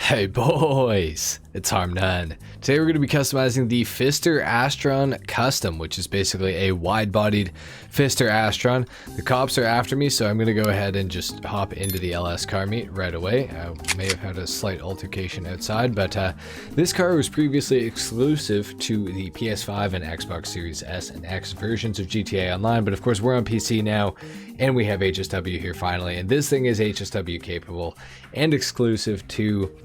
Hey boys, it's HarmNone. Today we're going to be customizing the Pfister Astron Custom, which is basically a wide-bodied Pfister Astron. The cops are after me, so I'm going to go ahead and just hop into the LS car meet right away. I may have had a slight altercation outside, but this car was previously exclusive to the PS5 and Xbox Series S and X versions of GTA Online, but of course we're on PC now, and we have HSW here finally, and this thing is HSW capable and exclusive to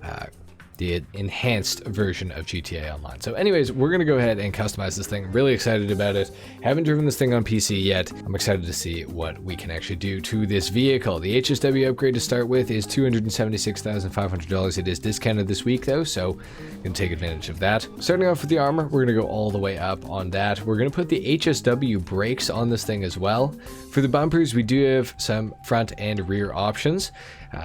the enhanced version of GTA Online. So anyways, we're gonna go ahead and customize this thing. Really excited about it. Haven't driven this thing on PC yet. I'm excited to see what we can actually do to this vehicle. The HSW upgrade to start with is $276,500. It is discounted this week though, so gonna take advantage of that. Starting off with the armor, we're gonna go all the way up on that. We're gonna put the HSW brakes on this thing as well. For the bumpers, we do have some front and rear options.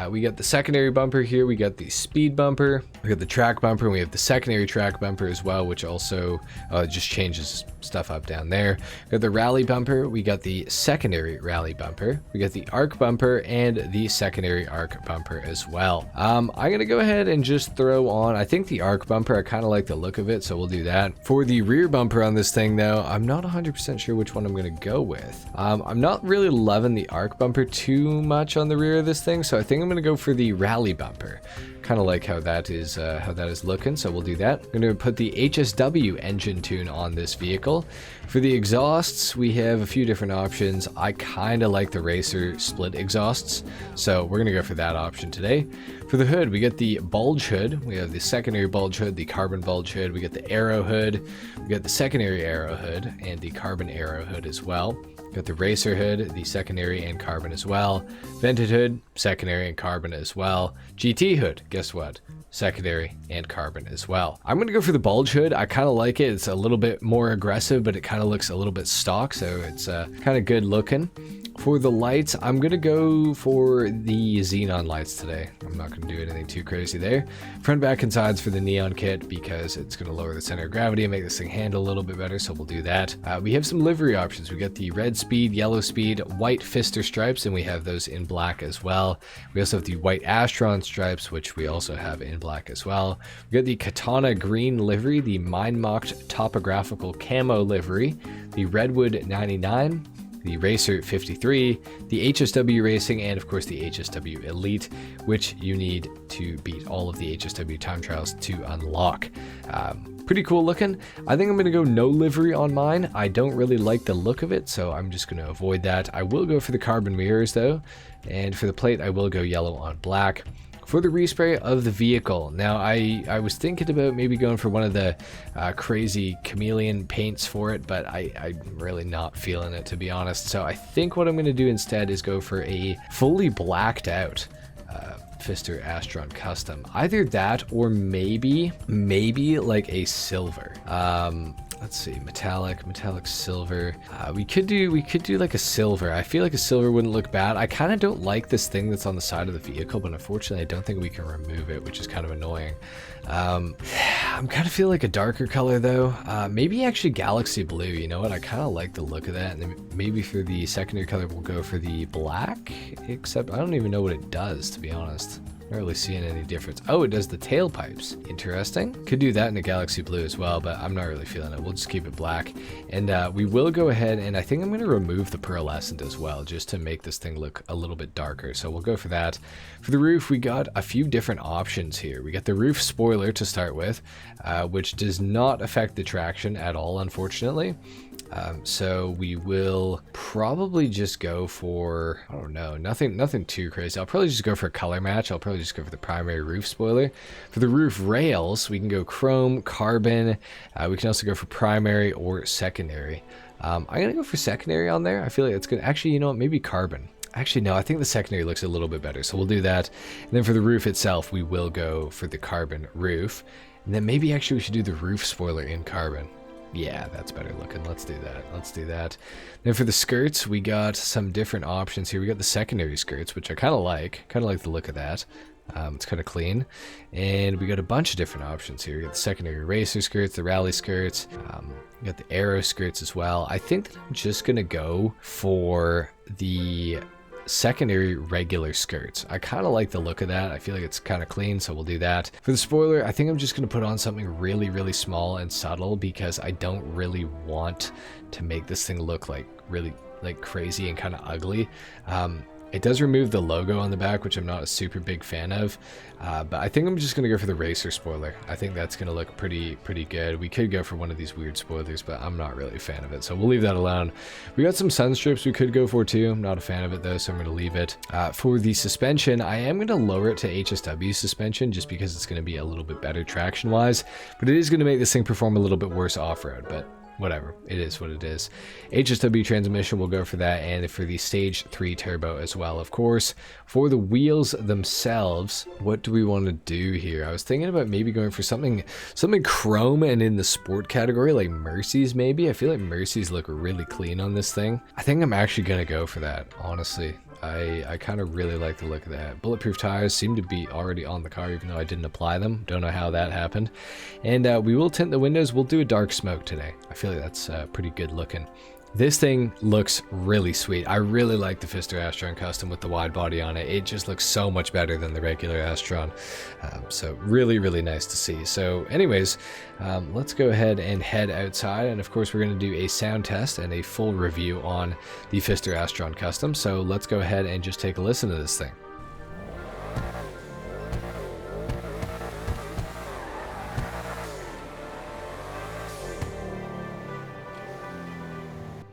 We got the secondary bumper here, we got the speed bumper, we got the track bumper, and we have the secondary track bumper as well, which also just changes stuff up down there. We got the rally bumper, we got the secondary rally bumper, we got the arc bumper, and the secondary arc bumper as well. I'm gonna go ahead and just throw on, I think the arc bumper, I kind of like the look of it, so we'll do that. For the rear bumper on this thing though, I'm not 100% sure which one I'm gonna go with. I'm not really loving the arc bumper too much on the rear of this thing, so I think I'm gonna go for the rally bumper. Kind of like how that is looking, so we'll do that. I'm going to put the HSW engine tune on this vehicle. For the exhausts, we have a few different options. I kind of like the racer split exhausts, so we're going to go for that option today. For the hood, we get the bulge hood. We have the secondary bulge hood, the carbon bulge hood. We get the arrow hood. We got the secondary arrow hood and the carbon arrow hood as well. Got the racer hood, the secondary and carbon as well. Vented hood, secondary and carbon as well. GT hood, guess what? Secondary and carbon as well. I'm gonna go for the bulge hood. I kind of like it. It's a little bit more aggressive, but it kind of looks a little bit stock, so it's kind of good looking. For the lights, I'm gonna go for the xenon lights today. I'm not gonna do anything too crazy there. Front, back, and sides for the neon kit because it's gonna lower the center of gravity and make this thing handle a little bit better, so we'll do that. We have some livery options. We got the red speed, yellow speed, white Pfister stripes, and we have those in black as well. We also have the white Astron stripes, which we also have in black as well. We got the Katana green livery, the mind-mocked topographical camo livery, the Redwood 99, the Racer 53, the HSW Racing, and of course the HSW Elite, which you need to beat all of the HSW time trials to unlock. Pretty cool looking. I think I'm going to go no livery on mine. I don't really like the look of it, so I'm just going to avoid that. I will go for the carbon mirrors though, and for the plate I will go yellow on black. For the respray of the vehicle, now I was thinking about maybe going for one of the crazy chameleon paints for it, but I'm really not feeling it, to be honest. So I think what I'm going to do instead is go for a fully blacked out Pfister Astron Custom. Either that or maybe like a silver. Let's see, metallic silver. We could do like a silver. I feel like a silver wouldn't look bad. I kind of don't like this thing that's on the side of the vehicle, but unfortunately I don't think we can remove it, which is kind of annoying. I'm kind of feel like a darker color though. Maybe actually galaxy blue. You know what? I kind of like the look of that. And then maybe for the secondary color we'll go for the black, except I don't even know what it does, to be honest. Not really seeing any difference. Oh, it does the tailpipes. Interesting. Could do that in a galaxy blue as well, but I'm not really feeling it. We'll just keep it black. And we will go ahead and I think I'm going to remove the pearlescent as well, just to make this thing look a little bit darker. So we'll go for that. For the roof, we got a few different options here. We got the roof spoiler to start with, which does not affect the traction at all, unfortunately. So we will probably just go for, I don't know, nothing too crazy. I'll probably just go for a color match. I'll probably just go for the primary roof spoiler. For the roof rails, we can go chrome, carbon. We can also go for primary or secondary. I'm going to go for secondary on there. I feel like it's good. Actually, you know what? Maybe carbon. Actually, no, I think the secondary looks a little bit better, so we'll do that. And then for the roof itself, we will go for the carbon roof. And then maybe actually we should do the roof spoiler in carbon. Yeah, that's better looking. Let's do that. Then for the skirts, we got some different options here. We got the secondary skirts, which I kind of like the look of that. It's kind of clean. And we got a bunch of different options here. We got the secondary racer skirts, the rally skirts. We got the aero skirts as well. I think that I'm just going to go for the secondary regular skirts. I kind of like the look of that. I feel like it's kind of clean, so we'll do that. For the spoiler, I think I'm just going to put on something really, really small and subtle because I don't really want to make this thing look like really like crazy and kind of ugly. It does remove the logo on the back, which I'm not a super big fan of, but I think I'm just going to go for the racer spoiler. I think that's going to look pretty good. We could go for one of these weird spoilers, but I'm not really a fan of it, so we'll leave that alone. We got some sun strips we could go for too. I'm not a fan of it though, so I'm going to leave it. For the suspension, I am going to lower it to HSW suspension just because it's going to be a little bit better traction-wise, but it is going to make this thing perform a little bit worse off-road, but whatever, it is what it is. HSW transmission, we'll go for that, and for the stage 3 turbo as well, of course. For the wheels themselves, what do we want to do here? I was thinking about maybe going for something chrome and in the sport category, like Mercies maybe. I feel like Mercies look really clean on this thing. I think I'm actually gonna go for that, honestly. I kind of really like the look of that. Bulletproof tires seem to be already on the car, even though I didn't apply them. Don't know how that happened. And we will tint the windows. We'll do a dark smoke today. I feel like that's pretty good looking. This thing looks really sweet. I really like the Pfister Astron Custom with the wide body on it. It just looks so much better than the regular Astron. So really, really nice to see. So anyways, let's go ahead and head outside. And of course, we're going to do a sound test and a full review on the Pfister Astron Custom. So let's go ahead and just take a listen to this thing.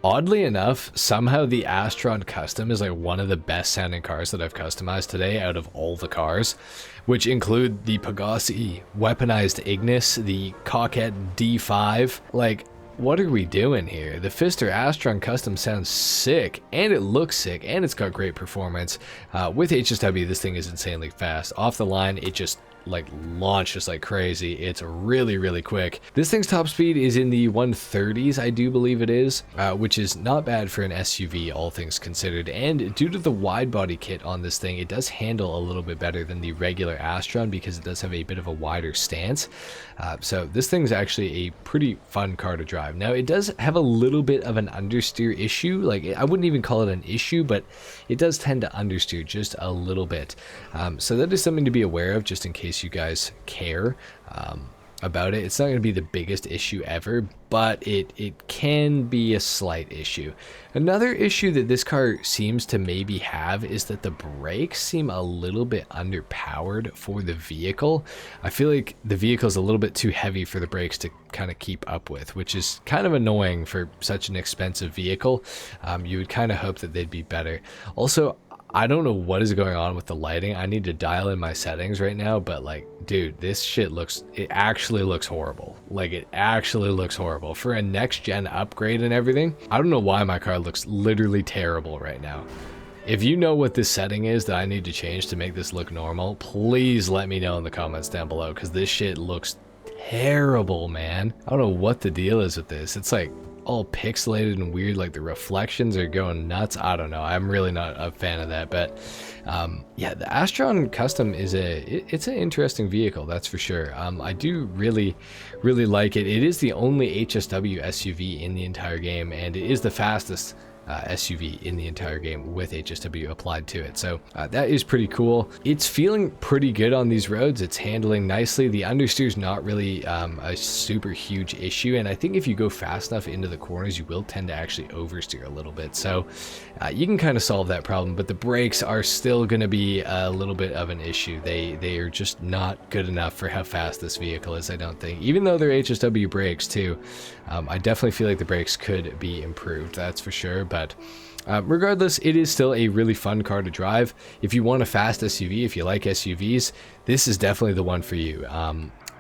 Oddly enough, somehow the Astron Custom is like one of the best sounding cars that I've customized today out of all the cars, which include the Pegasi weaponized Ignis, the Coquette D5. Like, what are we doing here? The Pfister Astron Custom sounds sick, and it looks sick, and it's got great performance. With HSW, this thing is insanely fast. Off the line, it just like launches like crazy. It's really, really quick. This thing's top speed is in the 130s, I do believe it is, which is not bad for an SUV, all things considered. And due to the wide body kit on this thing, it does handle a little bit better than the regular Astron because it does have a bit of a wider stance. So this thing's actually a pretty fun car to drive. Now, it does have a little bit of an understeer issue. Like, I wouldn't even call it an issue, but it does tend to understeer just a little bit. So that is something to be aware of, just in case you guys care about it. It's not going to be the biggest issue ever, but it can be a slight issue. Another issue that this car seems to maybe have is that the brakes seem a little bit underpowered for the vehicle. I feel like the vehicle is a little bit too heavy for the brakes to kind of keep up with, which is kind of annoying for such an expensive vehicle. You would kind of hope that they'd be better. Also, I don't know what is going on with the lighting. I need to dial in my settings right now, but like, dude, this shit it actually looks horrible. Like, it actually looks horrible. For a next gen upgrade and everything, I don't know why my car looks literally terrible right now. If you know what this setting is that I need to change to make this look normal, please let me know in the comments down below, because this shit looks terrible, man. I don't know what the deal is with this. It's like all pixelated and weird, like the reflections are going nuts. I don't know, I'm really not a fan of that, but yeah, the Astron Custom is it's an interesting vehicle, that's for sure. I do really like it. It is the only HSW SUV in the entire game, and it is the fastest SUV in the entire game with HSW applied to it. So that is pretty cool. It's feeling pretty good on these roads. It's handling nicely. The understeer is not really a super huge issue, and I think if you go fast enough into the corners, you will tend to actually oversteer a little bit. So you can kind of solve that problem, but the brakes are still going to be a little bit of an issue. They are just not good enough for how fast this vehicle is, I don't think. Even though they're HSW brakes too, I definitely feel like the brakes could be improved, that's for sure. But regardless, it is still a really fun car to drive. If you want a fast SUV, if you like SUVs, this is definitely the one for you.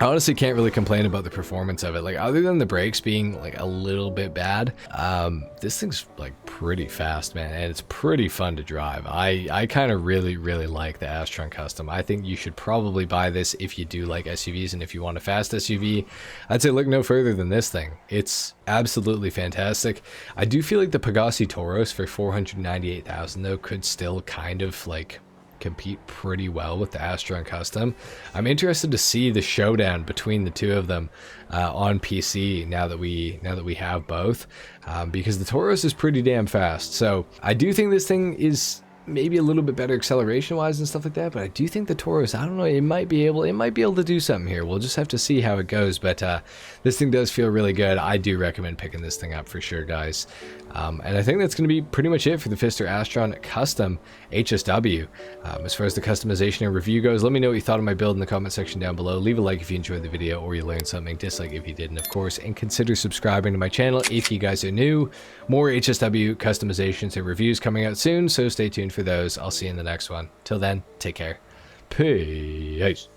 I honestly can't really complain about the performance of it. Like, other than the brakes being like a little bit bad, this thing's like pretty fast, man, and it's pretty fun to drive. I kind of really like the Astron Custom. I think you should probably buy this if you do like SUVs, and if you want a fast SUV, I'd say look no further than this thing. It's absolutely fantastic. I do feel like the Pegasi Toros for 498,000 though could still kind of like compete pretty well with the Astron Custom. I'm interested to see the showdown between the two of them on PC now that we have both, because the Taurus is pretty damn fast. So I do think this thing is maybe a little bit better acceleration wise and stuff like that, but I do think the Taurus, I don't know, it might be able to do something here. We'll just have to see how it goes, but this thing does feel really good. I do recommend picking this thing up for sure, guys. And I think that's going to be pretty much it for the Pfister Astron Custom HSW. As far as the customization and review goes, let me know what you thought of my build in the comment section down below. Leave a like if you enjoyed the video or you learned something, dislike if you didn't, of course, and consider subscribing to my channel if you guys are new. More HSW customizations and reviews coming out soon, so stay tuned for those. I'll see you in the next one. Till then, take care. Peace.